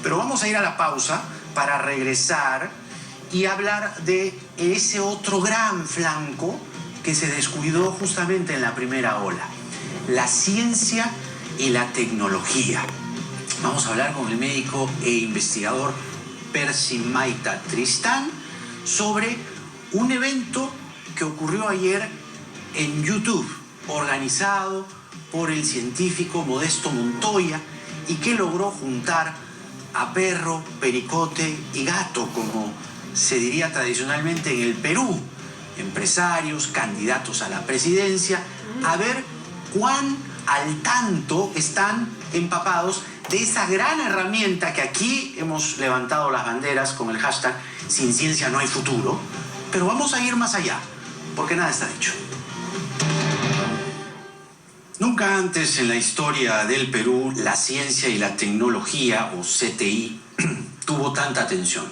Pero vamos a ir a la pausa para regresar y hablar de ese otro gran flanco que se descuidó justamente en la primera ola: la ciencia y la tecnología. Vamos a hablar con el médico e investigador Percy Maita Tristán sobre un evento que ocurrió ayer en YouTube, organizado por el científico Modesto Montoya, y que logró juntar a perro, pericote y gato, como se diría tradicionalmente en el Perú, empresarios, candidatos a la presidencia, a ver cuán al tanto están empapados de esa gran herramienta que aquí hemos levantado las banderas con el hashtag Sin Ciencia No Hay Futuro. Pero vamos a ir más allá, porque nada está dicho. Nunca antes en la historia del Perú la ciencia y la tecnología, o CTI, tuvo tanta atención.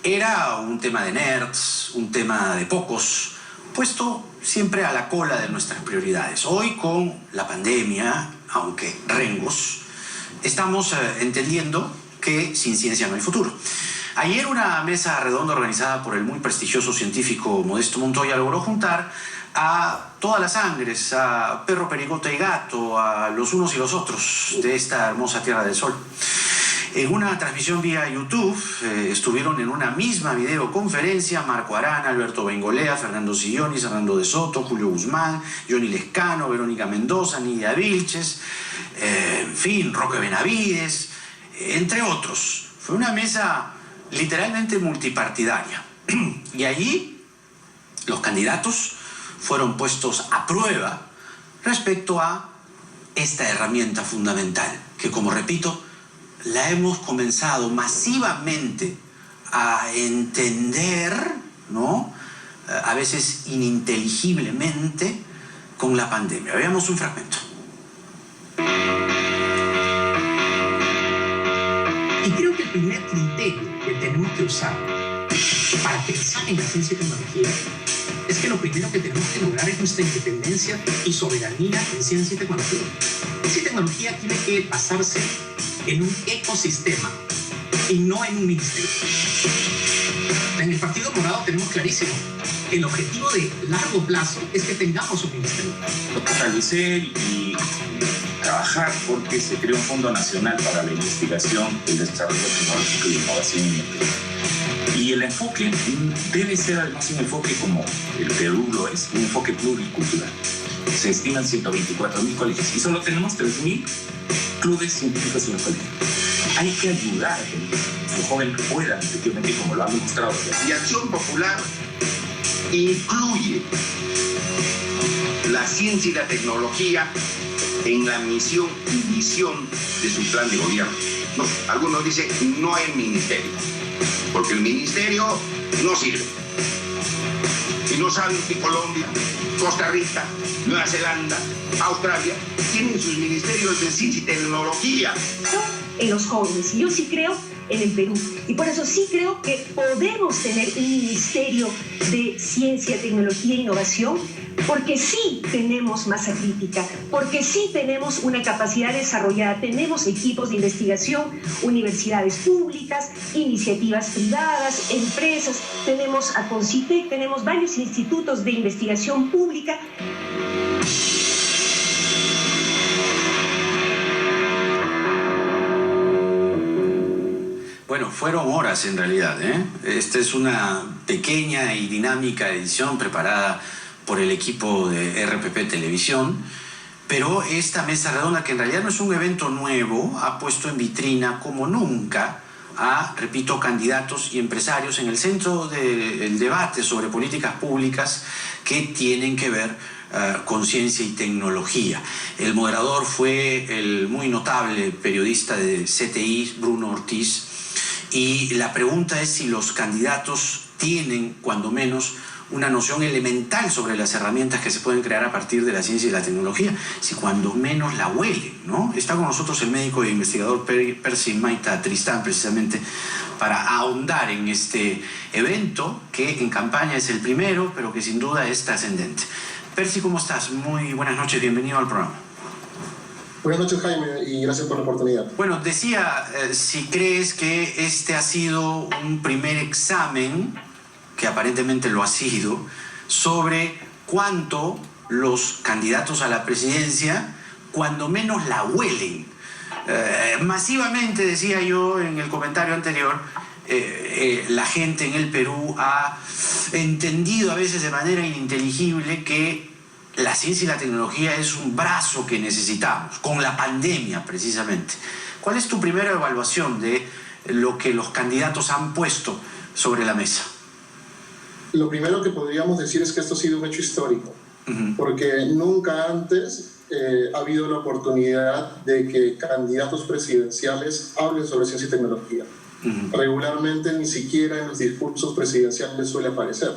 Era un tema de nerds, un tema de pocos, puesto siempre a la cola de nuestras prioridades. Hoy, con la pandemia, aunque rengos, estamos entendiendo que sin ciencia no hay futuro. Ayer una mesa redonda organizada por el muy prestigioso científico Modesto Montoya logró juntar a todas las sangres, a perro, pericote y gato, a los unos y los otros de esta hermosa Tierra del Sol. En una transmisión vía YouTube estuvieron en una misma videoconferencia Marco Arana, Alberto Bengolea, Fernando Silloni, Hernando de Soto, Julio Guzmán, Johnny Lescano, Verónica Mendoza, Nidia Vilches, en fin, Roque Benavides, entre otros. Fue una mesa literalmente multipartidaria. Y allí los candidatos fueron puestos a prueba respecto a esta herramienta fundamental, que, como repito, la hemos comenzado masivamente a entender, ¿no?, a veces ininteligiblemente, con la pandemia. Veamos un fragmento. Y creo que el primer criterio que tenemos que usar para pensar en la ciencia y tecnología es que lo primero que tenemos que lograr es nuestra independencia y soberanía en ciencia y tecnología. Ciencia y tecnología tiene que basarse en un ecosistema y no en un ministerio. En el Partido Morado tenemos clarísimo: el objetivo de largo plazo es que tengamos un ministerio. Fortalecer y trabajar porque se creó un Fondo Nacional para la Investigación, el Desarrollo Tecnológico y la Innovación en el Perú. Y el enfoque debe ser además un enfoque, como el Perú lo es, un enfoque pluricultural. Se estiman 124.000 colegios y solo tenemos 3.000 clubes científicos en los colegios. Hay que ayudar a que los jóvenes puedan, efectivamente, como lo han demostrado. Y Acción Popular incluye la ciencia y la tecnología en la misión y visión de su plan de gobierno. No, algunos dicen no hay ministerio, porque el ministerio no sirve. Y no saben que Colombia, Costa Rica, Nueva Zelanda, Australia tienen sus ministerios de ciencia y tecnología. En los jóvenes, y yo sí creo en el Perú, y por eso sí creo que podemos tener un ministerio de ciencia, tecnología e innovación, porque sí tenemos masa crítica, porque sí tenemos una capacidad desarrollada, tenemos equipos de investigación, universidades públicas, iniciativas privadas, empresas, tenemos a Concitec, tenemos varios institutos de investigación pública. Bueno, fueron horas en realidad, ¿eh? Esta es una pequeña y dinámica edición preparada por el equipo de RPP Televisión, pero esta mesa redonda, que en realidad no es un evento nuevo, ha puesto en vitrina como nunca a, repito, candidatos y empresarios en el centro del debate sobre políticas públicas que tienen que ver con ciencia y tecnología. El moderador fue el muy notable periodista de CTI, Bruno Ortiz, y la pregunta es si los candidatos tienen, cuando menos, una noción elemental sobre las herramientas que se pueden crear a partir de la ciencia y la tecnología, si cuando menos la huelen, ¿no? Está con nosotros el médico e investigador Percy Maita Tristán, precisamente para ahondar en este evento, que en campaña es el primero, pero que sin duda es trascendente. Percy, ¿cómo estás? Muy buenas noches, bienvenido al programa. Buenas noches, Jaime, y gracias por la oportunidad. Bueno, decía, si crees que este ha sido un primer examen, que aparentemente lo ha sido, sobre cuánto los candidatos a la presidencia, cuando menos la huelen. Masivamente, decía yo en el comentario anterior, la gente en el Perú ha entendido a veces de manera ininteligible que la ciencia y la tecnología es un brazo que necesitamos, con la pandemia precisamente. ¿Cuál es tu primera evaluación de lo que los candidatos han puesto sobre la mesa? Lo primero que podríamos decir es que esto ha sido un hecho histórico, porque nunca antes ha habido la oportunidad de que candidatos presidenciales hablen sobre ciencia y tecnología. Regularmente ni siquiera en los discursos presidenciales suele aparecer.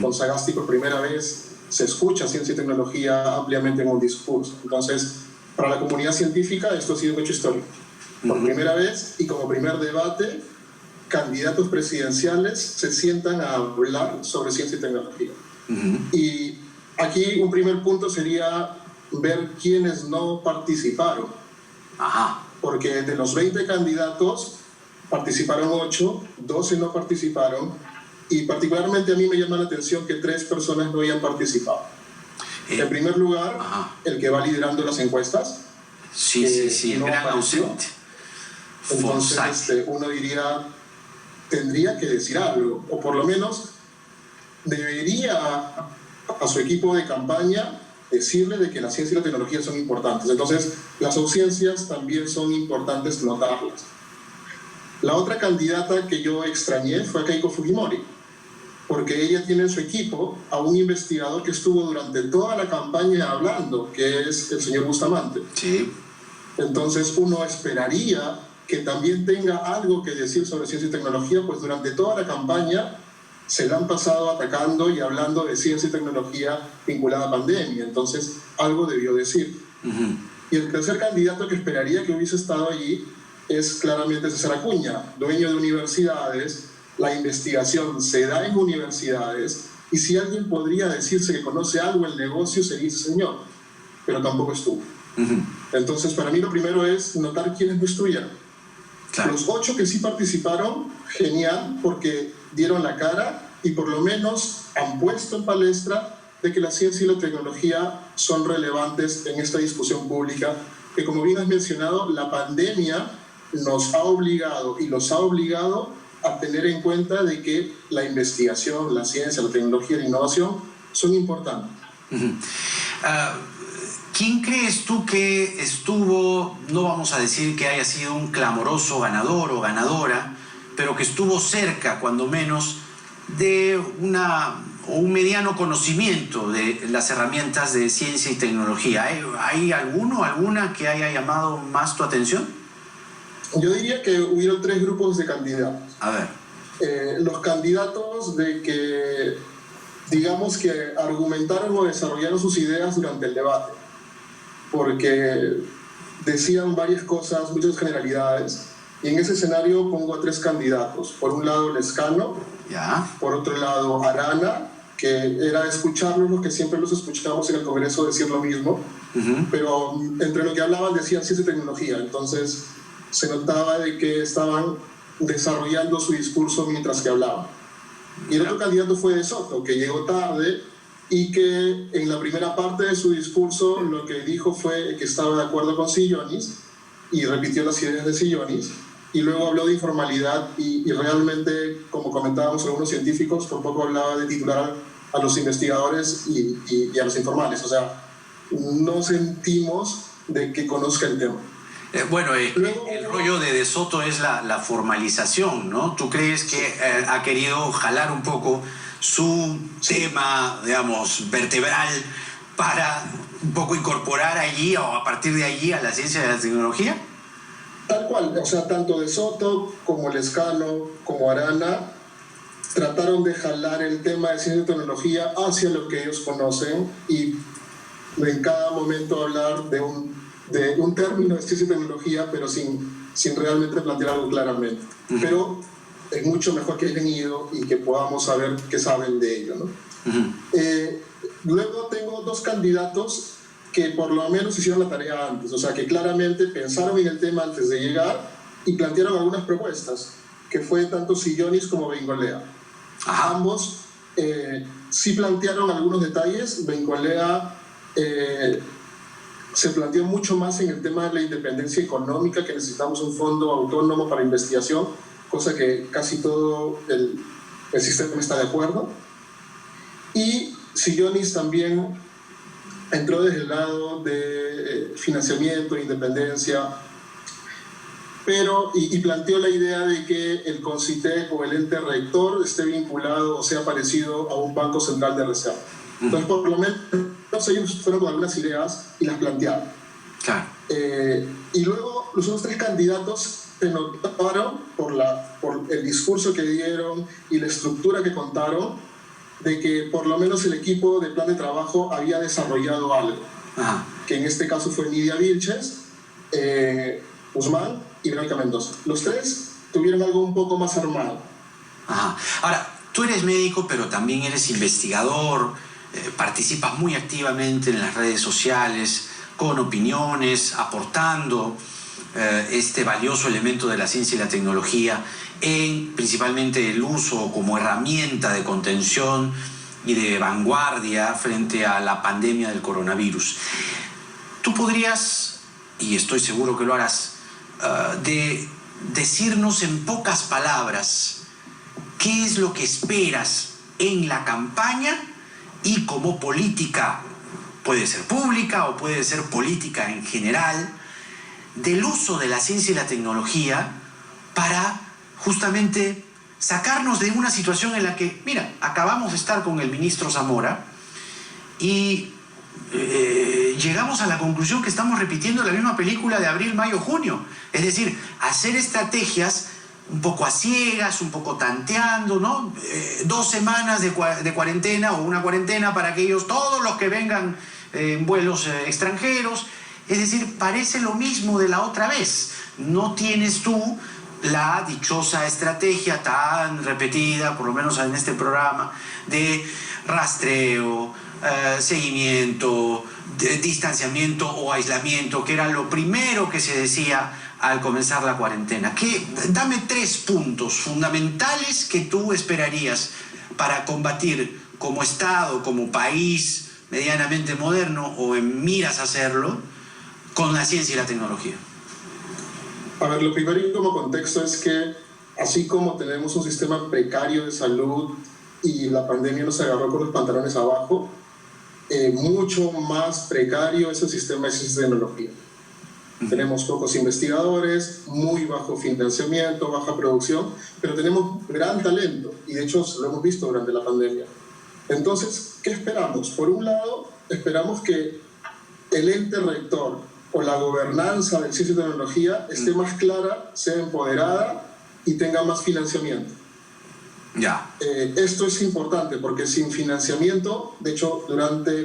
Con Sagasti por primera vez se escucha ciencia y tecnología ampliamente en un discurso. Entonces, para la comunidad científica esto ha sido un hecho histórico. Por primera vez y como primer debate, candidatos presidenciales se sientan a hablar sobre ciencia y tecnología. Y aquí un primer punto sería ver quiénes no participaron. Porque de los 20 candidatos participaron 8, 12 no participaron. Y particularmente a mí me llama la atención que 3 personas no hayan participado. En primer lugar, el que va liderando las encuestas. Sí, el no gran apareció. ausente. Entonces uno diría, tendría que decir algo, o por lo menos debería a su equipo de campaña decirle de que la ciencia y la tecnología son importantes. Entonces, las ausencias también son importantes notarlas. La otra candidata que yo extrañé fue a Keiko Fujimori, porque ella tiene en su equipo a un investigador que estuvo durante toda la campaña hablando, que es el señor Bustamante. Sí. Entonces uno esperaría que también tenga algo que decir sobre ciencia y tecnología, pues durante toda la campaña se la han pasado atacando y hablando de ciencia y tecnología vinculada a pandemia. Entonces algo debió decir. Y el tercer candidato que esperaría que hubiese estado allí es claramente César Acuña, dueño de universidades. La investigación se da en universidades y si alguien podría decirse que conoce algo el negocio sería ese señor, pero tampoco estuvo. Entonces para mí lo primero es notar quiénes no estuvieron. Claro. Los 8 que sí participaron, genial, porque dieron la cara y por lo menos han puesto en palestra de que la ciencia y la tecnología son relevantes en esta discusión pública, que como bien has mencionado, la pandemia nos ha obligado y los ha obligado a tener en cuenta de que la investigación, la ciencia, la tecnología y la innovación son importantes. ¿Quién crees tú que estuvo, no vamos a decir que haya sido un clamoroso ganador o ganadora, pero que estuvo cerca, cuando menos, de un mediano conocimiento de las herramientas de ciencia y tecnología? ¿Hay alguna que haya llamado más tu atención? Yo diría que hubieron 3 grupos de candidatos. A ver. Los candidatos de que, digamos que argumentaron o desarrollaron sus ideas durante el debate, porque decían varias cosas, muchas generalidades, y en ese escenario pongo a 3 candidatos. Por un lado, Lescano, por otro lado, Arana, que era escucharlos, lo que siempre los escuchamos en el Congreso decir lo mismo, pero entre lo que hablaban decían ciencia y tecnología, entonces se notaba de que estaban desarrollando su discurso mientras que hablaban. Y el otro candidato fue De Soto, que llegó tarde y que en la primera parte de su discurso lo que dijo fue que estaba de acuerdo con Sillonis y repitió las ideas de Sillonis, y luego habló de informalidad y realmente, como comentábamos algunos científicos, por poco hablaba de titular a los investigadores y a los informales. O sea, no sentimos de que conozca el tema. Bueno, el rollo de Soto es la formalización, ¿no? ¿Tú crees que ha querido jalar un poco su tema, digamos, vertebral para un poco incorporar allí o a partir de allí a la ciencia y la tecnología? Tal cual, o sea, tanto De Soto como Lescano como Arana trataron de jalar el tema de ciencia y tecnología hacia lo que ellos conocen y en cada momento hablar de un término de ciencia y tecnología, pero sin realmente plantear algo claramente. Pero es mucho mejor que hayan ido y que podamos saber qué saben de ello, ¿no? Luego tengo 2 candidatos que por lo menos hicieron la tarea antes, o sea, que claramente pensaron en el tema antes de llegar y plantearon algunas propuestas, que fue tanto Sillonis como Bengolea. Ambos sí plantearon algunos detalles. Bengolea se planteó mucho más en el tema de la independencia económica, que necesitamos un fondo autónomo para investigación, cosa que casi todo el sistema está de acuerdo. Y Sillonis también entró desde el lado de financiamiento, independencia, pero y planteó la idea de que el CONCITEC o el ente rector esté vinculado o sea parecido a un banco central de reserva. Entonces, por lo menos ellos fueron con algunas ideas y las plantearon. Claro. Y luego los otros tres candidatos se notaron por el discurso que dieron y la estructura que contaron, de que por lo menos el equipo de plan de trabajo había desarrollado algo. Ajá. Que en este caso fue Nidia Vilches, Guzmán y Verónica Mendoza. Los tres tuvieron algo un poco más armado. Ajá. Ahora, tú eres médico, pero también eres investigador, participas muy activamente en las redes sociales, con opiniones, aportando este valioso elemento de la ciencia y la tecnología en principalmente el uso como herramienta de contención y de vanguardia frente a la pandemia del coronavirus. Tú podrías, y estoy seguro que lo harás, de decirnos en pocas palabras qué es lo que esperas en la campaña y como política, puede ser pública o puede ser política en general, del uso de la ciencia y la tecnología para justamente sacarnos de una situación en la que, mira, acabamos de estar con el ministro Zamora y llegamos a la conclusión que estamos repitiendo la misma película de abril, mayo, junio. Es decir, hacer estrategias un poco a ciegas, un poco tanteando, ¿no? 2 semanas de cuarentena o una cuarentena para aquellos, todos los que vengan en vuelos extranjeros. Es decir, parece lo mismo de la otra vez. No tienes tú la dichosa estrategia tan repetida, por lo menos en este programa, de rastreo, seguimiento, de distanciamiento o aislamiento, que era lo primero que se decía al comenzar la cuarentena. Dame 3 puntos fundamentales que tú esperarías para combatir como Estado, como país medianamente moderno o en miras a hacerlo, con la ciencia y la tecnología. A ver, lo primero y como contexto es que así como tenemos un sistema precario de salud y la pandemia nos agarró con los pantalones abajo, mucho más precario es el sistema de ciencia y tecnología. Tenemos pocos investigadores, muy bajo financiamiento, baja producción, pero tenemos gran talento y de hecho lo hemos visto durante la pandemia. Entonces, ¿qué esperamos? Por un lado, esperamos que el ente rector o la gobernanza de ciencia y tecnología esté más clara, sea empoderada y tenga más financiamiento. Ya. Esto es importante porque sin financiamiento, de hecho,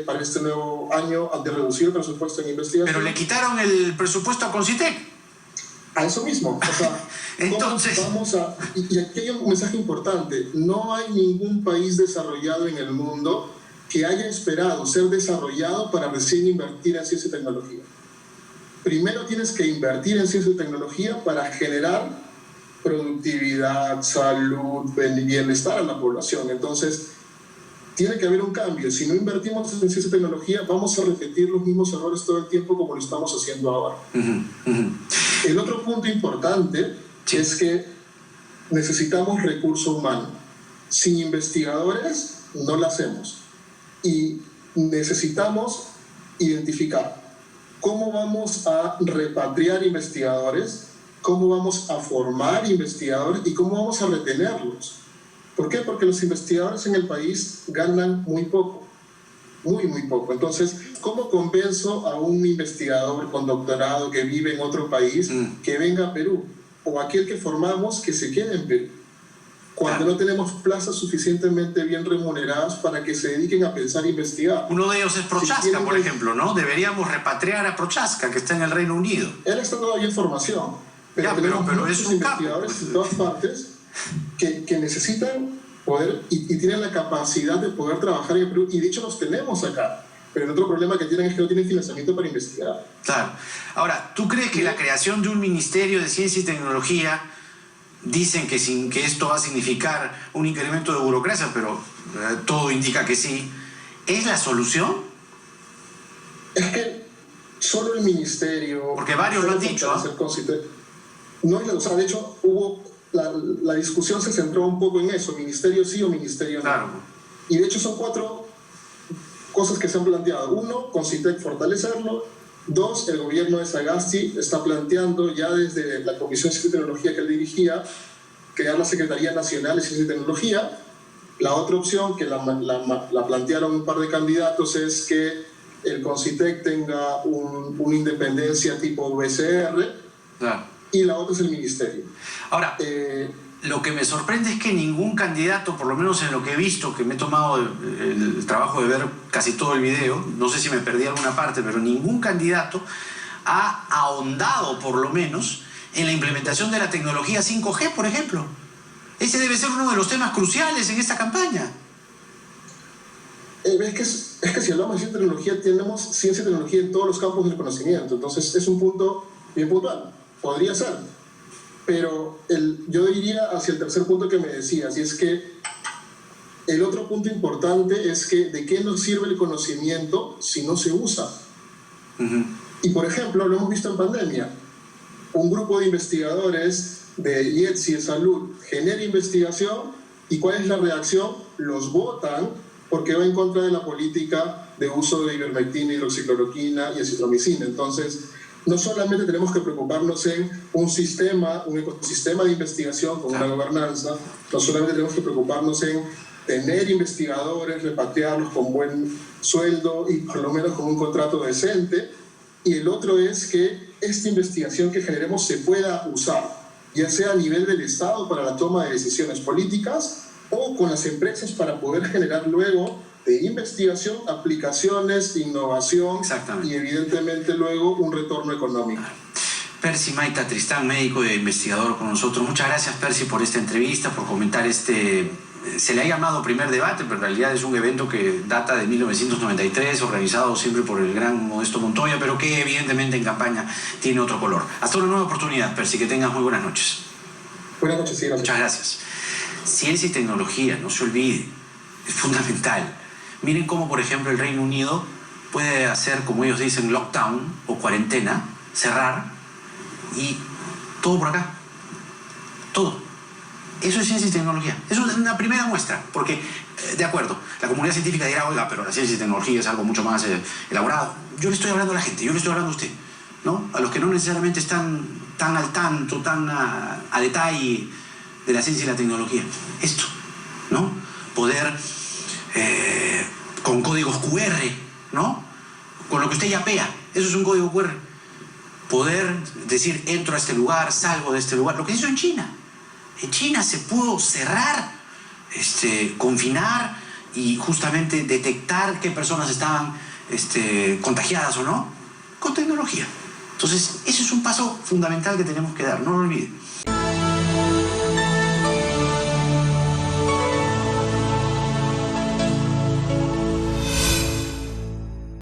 para este nuevo año han de reducir el presupuesto en investigación. Pero le quitaron el presupuesto a CONCITEC. A eso mismo. O sea, entonces... y aquí hay un mensaje importante. No hay ningún país desarrollado en el mundo que haya esperado ser desarrollado para recién invertir en ciencia y tecnología. Primero tienes que invertir en ciencia y tecnología para generar productividad, salud, bienestar a la población. Entonces, tiene que haber un cambio. Si no invertimos en ciencia y tecnología, vamos a repetir los mismos errores todo el tiempo como lo estamos haciendo ahora. El otro punto importante es que necesitamos recurso humano. Sin investigadores no lo hacemos. Y necesitamos identificar cómo vamos a repatriar investigadores, cómo vamos a formar investigadores y cómo vamos a retenerlos. ¿Por qué? Porque los investigadores en el país ganan muy poco, muy poco. Entonces, ¿cómo convenzo a un investigador con doctorado que vive en otro país que venga a Perú? O aquel que formamos que se quede en Perú, cuando no tenemos plazas suficientemente bien remuneradas para que se dediquen a pensar e investigar. Uno de ellos es Prochaska, por ejemplo, ¿no? Deberíamos repatriar a Prochaska, que está en el Reino Unido. Él está todavía en formación, pero tenemos muchos investigadores en todas partes que necesitan poder y tienen la capacidad de poder trabajar en Perú, y de hecho los tenemos acá. pero el otro problema que tienen es que no tienen financiamiento para investigar. Claro. Ahora, ¿tú crees que la creación de un Ministerio de Ciencia y Tecnología, dicen que esto va a significar un incremento de burocracia, pero todo indica que sí, es la solución? Es que solo el ministerio... Porque varios lo han dicho. No, o sea, de hecho, la discusión se centró un poco en eso, ministerio sí o ministerio no. Claro. Y de hecho son 4 cosas que se han planteado. 1, Concitec fortalecerlo. 2, el gobierno de Sagasti está planteando ya desde la Comisión de Ciencia y Tecnología que él dirigía, crear la Secretaría Nacional de Ciencia y Tecnología. La otra opción, que la plantearon un par de candidatos, es que el Concitec tenga una independencia tipo VCR. Claro. Y la otra es el ministerio. Ahora, lo que me sorprende es que ningún candidato, por lo menos en lo que he visto, que me he tomado el trabajo de ver casi todo el video, no sé si me perdí alguna parte, pero ningún candidato ha ahondado, por lo menos, en la implementación de la tecnología 5G, por ejemplo. Ese debe ser uno de los temas cruciales en esta campaña. Es que si hablamos de ciencia y tecnología, tenemos ciencia y tecnología en todos los campos del conocimiento. Entonces, es un punto bien puntual. Podría ser. Pero yo iría hacia el tercer punto que me decías, y es que el otro punto importante es que ¿de qué nos sirve el conocimiento si no se usa? Uh-huh. Y, por ejemplo, lo hemos visto en pandemia. Un grupo de investigadores de IETSI de salud genera investigación, ¿y cuál es la reacción? Los votan porque va en contra de la política de uso de ivermectina, hidroxicloroquina y acitromicina. Entonces, no solamente tenemos que preocuparnos en un ecosistema de investigación con una gobernanza, no solamente tenemos que preocuparnos en tener investigadores, repatriarlos con buen sueldo y por lo menos con un contrato decente, y el otro es que esta investigación que generemos se pueda usar, ya sea a nivel del Estado para la toma de decisiones políticas o con las empresas para poder generar luego de investigación, aplicaciones, innovación y evidentemente luego un retorno económico. Percy Maita Tristán, médico e investigador con nosotros. Muchas gracias, Percy, por esta entrevista, por comentar se le ha llamado primer debate, pero en realidad es un evento que data de 1993, organizado siempre por el gran Modesto Montoya, pero que evidentemente en campaña tiene otro color. Hasta una nueva oportunidad, Percy, que tengas muy buenas noches. Buenas noches, sí, gracias. Muchas gracias. Ciencia y tecnología, no se olvide, es fundamental. Miren cómo, por ejemplo, el Reino Unido puede hacer, como ellos dicen, lockdown o cuarentena, cerrar, y todo por acá. Todo. Eso es ciencia y tecnología. Eso es una primera muestra, porque, de acuerdo, la comunidad científica dirá, oiga, pero la ciencia y tecnología es algo mucho más elaborado. Yo le estoy hablando a la gente, yo le estoy hablando a usted, ¿no? A los que no necesariamente están tan al tanto, tan a detalle de la ciencia y la tecnología. Esto, ¿no? Poder, con códigos QR, ¿no? Con lo que usted yapea, eso es un código QR. Poder decir, entro a este lugar, salgo de este lugar, lo que hizo en China. En China se pudo cerrar, confinar y justamente detectar qué personas estaban contagiadas o no, con tecnología. Entonces, ese es un paso fundamental que tenemos que dar, no lo olviden.